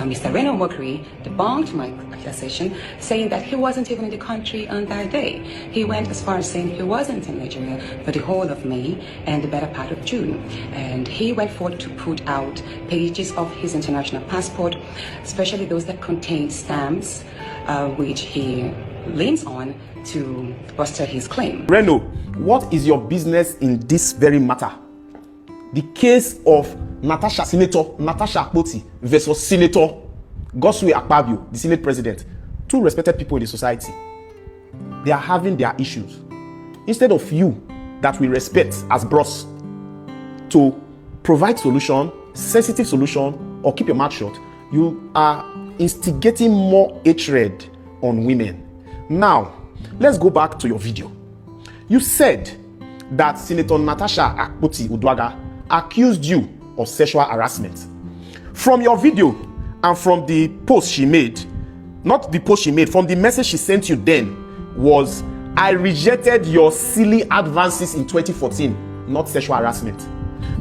Now, Mr. Reno Mokri debunked my accusation, saying that he wasn't even in the country on that day. He went as far as saying he wasn't in Nigeria for the whole of May and the better part of June. And he went forth to put out pages of his international passport, especially those that contain stamps, which he leans on to bolster his claim. Reno, what is your business in this very matter? The case of Natasha, Senator Natasha Akpabio versus Senator Akpabio, the Senate President. Two respected people in the society. They are having their issues. Instead of you, that we respect as bros, to provide solution, sensitive solution, or keep your mouth shut, you are instigating more hatred on women. Now, let's go back to your video. You said that Senator Natasha Akpabio accused you of sexual harassment. From your video and from the post she made, not the post she made, from the message she sent you then was, I rejected your silly advances in 2014, not sexual harassment.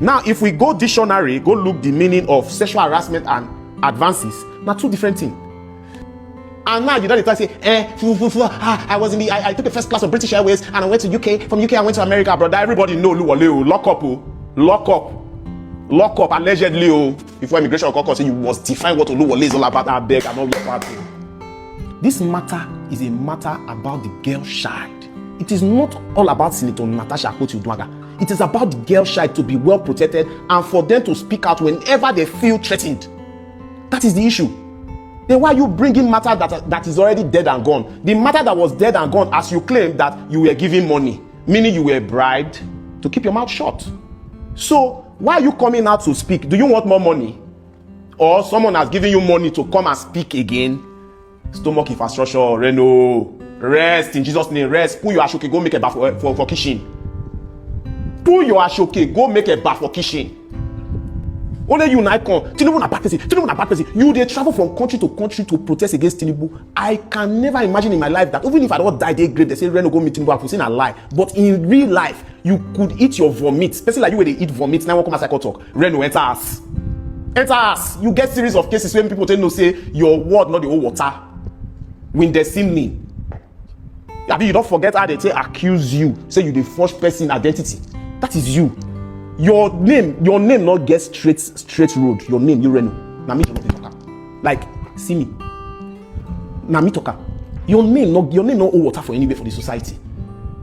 Now, if we go dictionary, go look the meaning of sexual harassment and advances, now two different things. And now you don't try to say, I took the first class of British Airways and I went to UK. From UK I went to America, brother. Everybody know Luwale, lock up, lock up allegedly. Before immigration caucus say you must define what Luwale is all about. I beg, I'm not your party. This matter is a matter about the girl child. It is not all about Senator Natasha Akpabio. It is about the girl child to be well protected and for them to speak out whenever they feel threatened. That is the issue. Then why are you bringing matter that is already dead and gone? The matter that was dead and gone, as you claim that you were giving money, meaning you were bribed to keep your mouth shut. So why are you coming out to speak? Do you want more money? Or someone has given you money to come and speak again? Stomach infrastructure, Reno, rest in Jesus' name, rest. Pull your ashoke, go make a bath for kitchen. Pull your ashoke, go make a bath for kitchen. Only you and I come. Tinubu na bad person. You they travel from country to country to protest against Tinubu. I can never imagine in my life that even if I don't die, they great. They say Reno go meet Tinubu. I've seen a lie. But in real life, you could eat your vomit. Especially like you where they eat vomit. Now come as I talk. Reno enter us. Enter us. You get series of cases when people tell you say your word not the whole water. When they see me. You don't forget how they say accuse you. Say you the first person identity. That is you. Your name not get straight road. Your name, you Reno. Na me talk. Like, see me. Na me talk. Your name not hold water for anywhere for the society.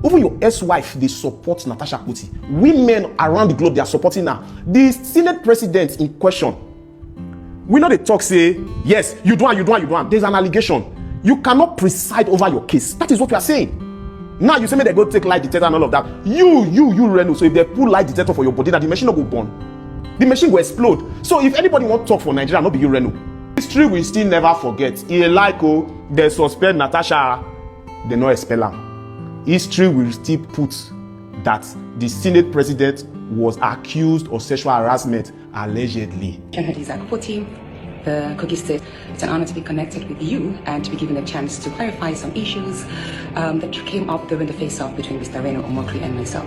Even your ex-wife, they support Natasha Akpabio. Women around the globe, they are supporting her. The Senate President in question, we know they talk say, yes, you do. There's an allegation. You cannot preside over your case. That is what we are saying. Now you say me they go take lie detector and all of that. You Reno. So if they pull lie detector for your body, that the machine will go burn. The machine will explode. So if anybody want to talk for Nigeria, not be you Reno. History will still never forget. They suspend Natasha, they not expel her. History will still put that the Senate President was accused of sexual harassment allegedly. The Kogi State. It's an honor to be connected with you and to be given a chance to clarify some issues that came up during the face-off between Mr. Reno Mokri and myself.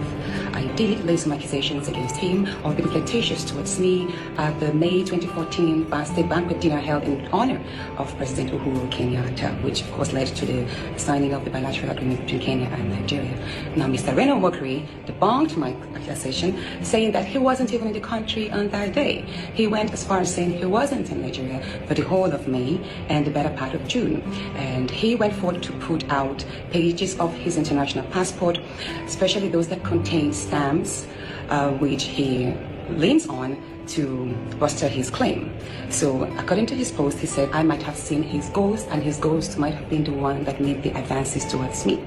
I did lay some accusations against him of being flirtatious towards me at the May 2014 state banquet dinner held in honor of President Uhuru Kenyatta, which of course led to the signing of the bilateral agreement between Kenya and Nigeria. Now, Mr. Reno Mokri debunked my accusation, saying that he wasn't even in the country on that day. He went as far as saying he wasn't in Nigeria for the whole of May and the better part of June. And he went forth to put out pages of his international passport, especially those that contain stamps, which he leans on to bolster his claim. So according to his post, he said, I might have seen his ghost and his ghost might have been the one that made the advances towards me.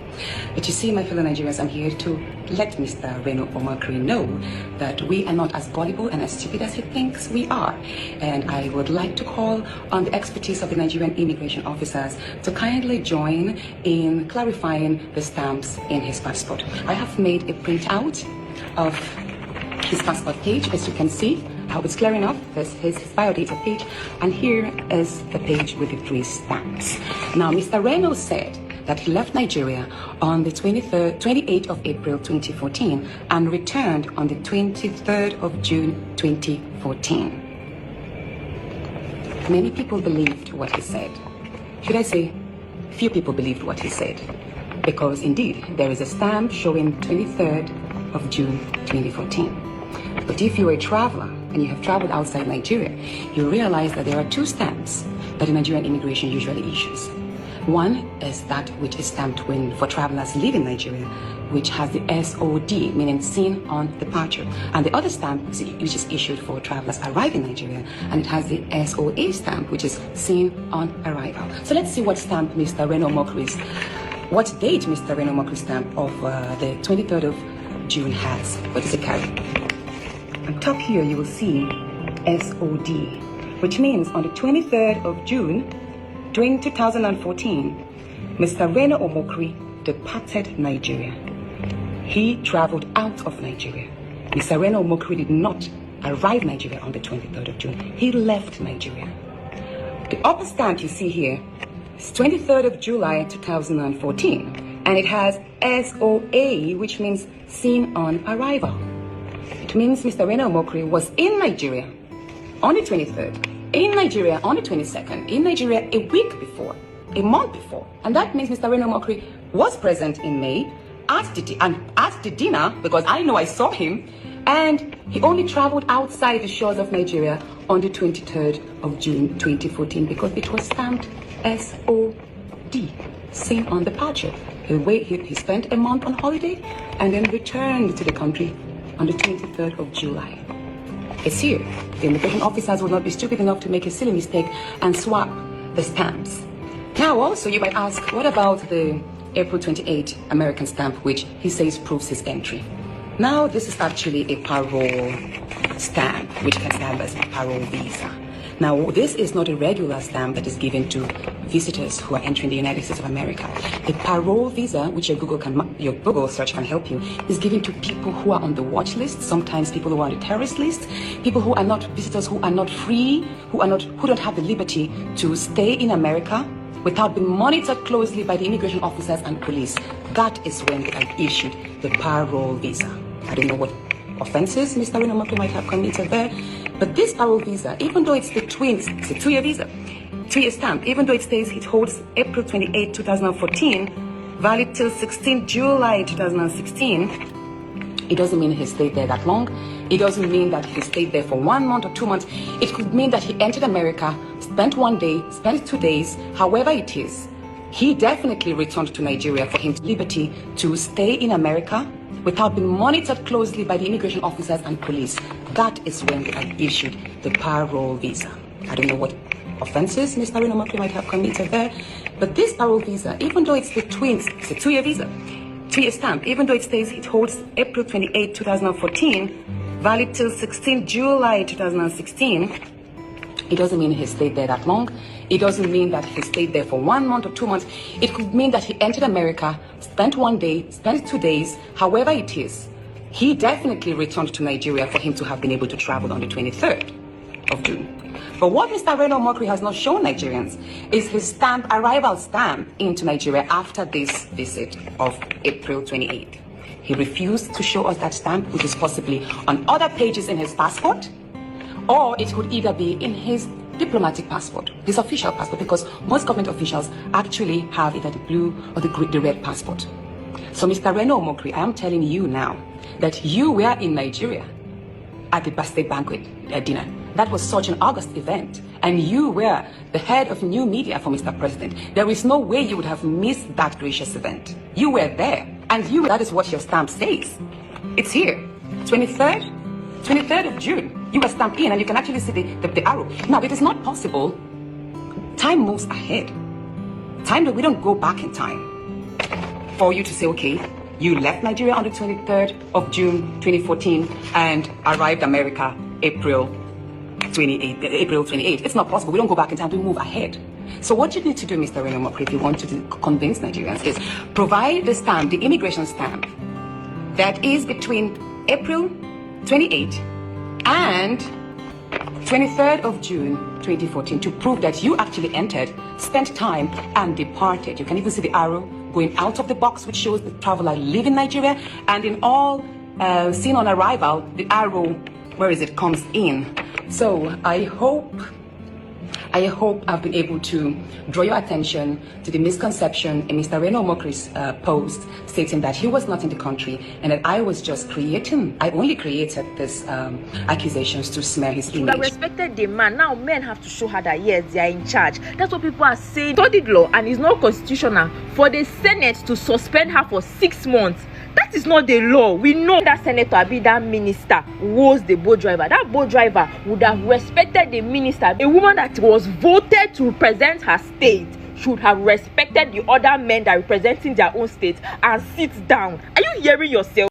But you see, my fellow Nigerians, I'm here to let Mr. Reno Mokri know that we are not as gullible and as stupid as he thinks we are. And I would like to call on the expertise of the Nigerian immigration officers to kindly join in clarifying the stamps in his passport. I have made a printout of his passport page, as you can see. I hope it's clear enough. There's his biodata page, and here is the page with the 3 stamps. Now, Mr. Reno said that he left Nigeria on the 28th of April 2014 and returned on the 23rd of June 2014. Many people believed what he said. Should I say, few people believed what he said. Because indeed, there is a stamp showing 23rd of June 2014. But if you're a traveler and you have traveled outside Nigeria, you realize that there are two stamps that the Nigerian immigration usually issues. One is that which is stamped for travelers leaving Nigeria, which has the SOD, meaning seen on departure. And the other stamp, which is issued for travelers arriving in Nigeria, and it has the SOA stamp, which is seen on arrival. So let's see what stamp Mr. Reno Omokri's, what date Mr. Reno Omokri's stamp of the 23rd of June has. What does it carry? On top here, you will see SOD, which means on the 23rd of June, during 2014, Mr. Reno Omokri departed Nigeria. He traveled out of Nigeria. Mr. Reno Omokri did not arrive Nigeria on the 23rd of June. He left Nigeria. The upper stamp you see here is 23rd of July 2014, and it has SOA, which means seen on arrival. It means Mr. Reno Omokri was in Nigeria on the 23rd, in Nigeria on the 22nd, in Nigeria a week before, a month before. And that means Mr. Reno Omokri was present in May at the dinner, because I know I saw him, and he only traveled outside the shores of Nigeria on the 23rd of June 2014 because it was stamped SOD, seen on departure. He spent a month on holiday and then returned to the country on the 23rd of July. It's here. The immigration officers will not be stupid enough to make a silly mistake and swap the stamps. Now also you might ask, what about the April 28 American stamp, which he says proves his entry? Now this is actually a parole stamp, which can serve as a parole visa. Now this is not a regular stamp that is given to visitors who are entering the United States of America. A parole visa, which your Google search can help you, is given to people who are on the watch list, sometimes people who are on the terrorist list, people who are not visitors, who are not free, who don't have the liberty to stay in America without being monitored closely by the immigration officers and police. That is when they are issued the parole visa. I don't know what offenses Mr. Reno Omokri might have committed there, but this parole visa, even though it's a 2-year visa, 2-year stamp, even though it says it holds April 28, 2014, valid till 16 July 2016, it doesn't mean he stayed there that long. It doesn't mean that he stayed there for 1 month or 2 months. It could mean that he entered America, spent 1 day, spent 2 days, however it is. He definitely returned to Nigeria for him liberty to stay in America without being monitored closely by the immigration officers and police. That is when they are issued the parole visa. I don't know what offenses Mr. Reno Omokri might have committed there, but this parole visa, even though it's a 2-year visa, 2-year stamp, even though it says it holds April 28, 2014, valid till 16 July 2016, it doesn't mean he stayed there that long. It doesn't mean that he stayed there for 1 month or 2 months. It could mean that he entered America, spent 1 day, spent 2 days, however it is. He definitely returned to Nigeria for him to have been able to travel on the 23rd of June. But what Mr. Reno Omokri has not shown Nigerians is his arrival stamp into Nigeria after this visit of April 28th. He refused to show us that stamp, which is possibly on other pages in his passport, or it could either be in his diplomatic passport, his official passport, because most government officials actually have either the blue or the red passport. So Mr. Reno Omokri, I am telling you now that you were in Nigeria at the birthday banquet dinner. That was such an August event, and you were the head of new media for Mr. President. There is no way you would have missed that gracious event. You were there, and that is what your stamp says. It's here, 23rd of June. You were stamped in, and you can actually see the arrow. Now, it is not possible. Time moves ahead. We don't go back in time for you to say, okay, you left Nigeria on the 23rd of June 2014 and arrived America April 28. It's not possible. We don't go back in time. We move ahead. So what you need to do, Mr. Reno Omokri, if you want to convince Nigerians, is provide the stamp, the immigration stamp, that is between April 28 and 23rd of June 2014 to prove that you actually entered, spent time, and departed. You can even see the arrow going out of the box, which shows the traveler leaving Nigeria, and in all seen on arrival, the arrow, comes in. So I hope I hope I've been able to draw your attention to the misconception in Mr. Reno Omokri's post stating that he was not in the country and that I was just creating. I only created these accusations to smear his image. I respected the man. Now men have to show her that yes, they are in charge. That's what people are saying. Studied law and it's not constitutional for the Senate to suspend her for 6 months. That is not the law. We know that senator be that minister was the boat driver. That boat driver would have respected the minister. A woman that was voted to represent her state should have respected the other men that are representing their own state and sit down. Are you hearing yourself?